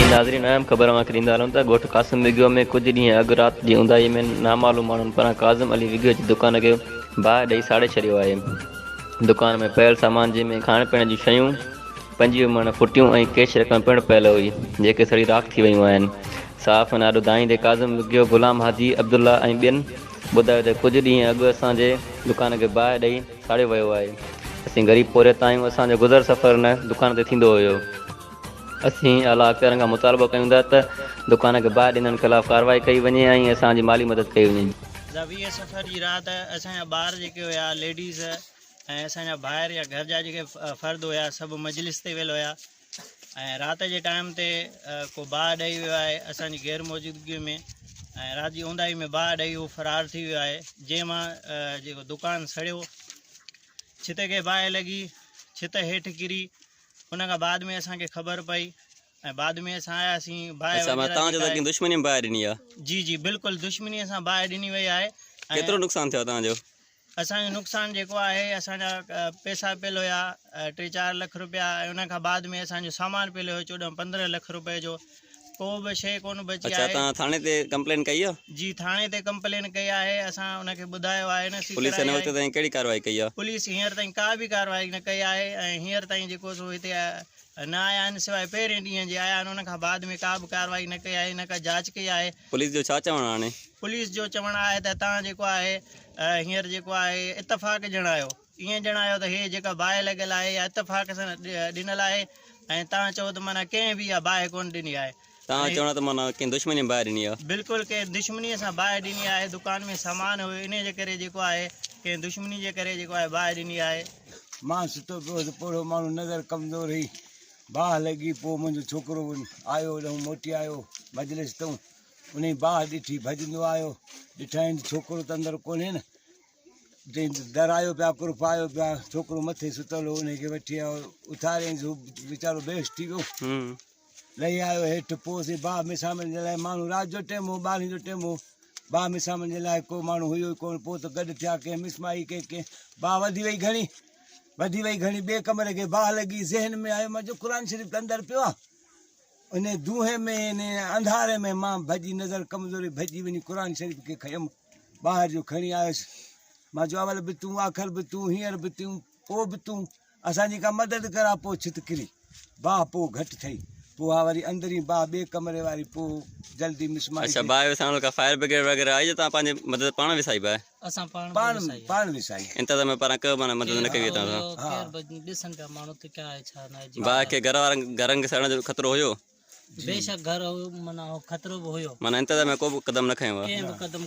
नाज़रीन अहम ख़बर ॾींदा हलूं था। ॻोठ कासिम विगियो में कुछ ॾींहं अॻु राति जी ऊंदाही में नामालूम माण्हुनि पारां काज़िम अली विगियो जी दुकान खे बाहि ॾेई साड़े छॾियो आहे। दुकान में पियल सामान जंहिंमें खाइण पीअण जूं शयूं 25 मण फुटियूं ऐं कैश रक़म पिणु पियल हुई, जेके सड़ी राख थी वियूं आहिनि। साफ़ नालो दाईंदे काज़िम विगियो, गुलाम हाजी, अब्दुल्ला ऐं ॿियनि ॿुधायो त कुझु ॾींहं अॻु असांजे दुकान खे बाहि ॾेई साड़ियो वियो आहे। असीं ग़रीब पोरियत आहियूं, असांजो गुज़र सफ़र न दुकान ते थींदो हुयो। असीं आला अख़्तरनि खां मुतालबो कयूं था त दुकान खे बाहि ॾिननि ख़िलाफ़ कार्रवाई कई वञे ऐं असांजी माली मदद कई वञे। 20 सफ़र जी राति असांजा ॿार जेके हुया, लेडीज़ ऐं असांजा ॿाहिरि या घर जा जेके फ़र्द हुया, सभु मजलिस ते वेल हुया ऐं राति जे टाइम ते को बाहि ॾेई वियो आहे असांजी गैर मौजूदगीअ में ऐं राति जी ऊंदाही में बाहि ॾेई उहो फ़रार थी वियो आहे। जंहिं मां जेको दुकानु सड़ियो, छित खे बाहि लॻी, छित हेठि किरी। उन खां बाद में असांखे ख़बर पई ऐं बाद में असां आयासीं बाहि दुश्मनी में बाहि ॾिनी आहे। जी जी बिल्कुलु दुश्मनी सां बाहि ॾिनी वई आहे। केतिरो नुक़सानु थियो तव्हांजो? असांजो नुक़सानु जेको आहे, असांजा पैसा पियल हुया 3-4 लख रुपया ऐं उन खां बाद में असांजो सामान पियल हुयो 14-15 लख रुपए जो। को बि शइ कोन बची आहे। तव्हां थाणे ते कंप्लेन कई आहे? जी थाणे ते कंप्लेन कई आहे। असां उनखे ॿुधायो आहे न। पुलिस हिन वक़्त ताईं कहिड़ी कार्रवाई कई आहे? पुलिस हींअर ताईं का बि कार्रवाई न कई आहे ऐं हींअर ताईं जेको सो हिते न आया आहिनि, सवाइ पहिरें ॾींहं जे आया आहिनि। उन खां बाद में का बि कार्रवाई न कई आहे, न का जांच कई आहे। पुलिस जो छा चवणु हाणे? पुलिस जो चवणु आहे त तव्हां जेको आहे हींअर जेको आहे इतफ़ाक़ जणायो, ईअं जणायो त हे जेका बाहि लॻियल आहे या इतफ़ाक़ सां ॾिनल आहे ऐं तव्हां चओ त माना कंहिं बि इहा बाहि कोन ॾिनी आहे। तव्हां चवणो त माना कंहिं दुश्मनी में बाहि ॾिनी आहे? बिल्कुलु कंहिं दुश्मनीअ सां बाहि ॾिनी आहे। दुकान में सामान हुयो, इन जे करे जेको आहे कंहिं दुश्मनी जे करे जेको आहे बाहि ॾिनी आहे। मां सुठो पियो त पोड़ो माण्हू नज़र कमज़ोर हुई, बाहि लॻी। पोइ मुंहिंजो छोकिरो आयो, ॾऊं मोटी आयो मजलिस तां, उन जी बाहि ॾिठी, भॼंदो आयो। ॾिठाईं छोकिरो त अंदरि कोन्हे न, दर आयो पिया, कुर्फ आयो पिया, छोकिरो मथे सुतल हो, उनखे वठी आयो, उथारियईं, वीचारो बेहोश थी वियो। लही आयो हेठि। पोइ असीं बाहि मिसामण जे लाइ माण्हू, राति जो टाइम हो, 12 जो टाइम हो, बाहि मिसामण जे लाइ को माण्हू हुयो ई कोन। पोइ त गॾु थिया, कंहिं मिसमाई कंहिं बाहि वधी वई घणी, ॿिए कमरे खे बाहि लॻी। ज़हन में आयो मुंहिंजो क़ुर शरीफ़ अंदरि पियो आहे। उन दूहे में, इन अंधारे में मां भॼी, नज़र कमज़ोरी भॼी वञी क़ुर शरीफ़ खे खयुमि, ॿाहिरि जो खणी आयुसि। मां चयो अवल बि तूं, आख़िर बि तूं, हींअर बि तूं, पोइ बि तूं, असांजी का मदद करा। पोइ छित किरी, बाहि पोइ घटि ठही। पोइ हा वरी अंदरि ई बाहि ॿिए कमरे वारी, पोइ जल्दी मिसमाई। अच्छा, बाहि विसाइण खां फायर ब्रिगेड वग़ैरह आई? तव्हां पंहिंजे मदद पाण विसाई बाहि? असां पाण विसाई। इंतज़ाम में पाण कयो, माना मदद न कई तव्हां? ॾिसनि पिया माण्हू त क्या आहे छा न आहे। बाहि खे घरनि खे सड़ण जो ख़तरो हुयो? बेशक घर माना ख़तरो बि हुयो, माना इंतज़ाम में को बि क़दम न खयो आहे? कंहिं बि क़दम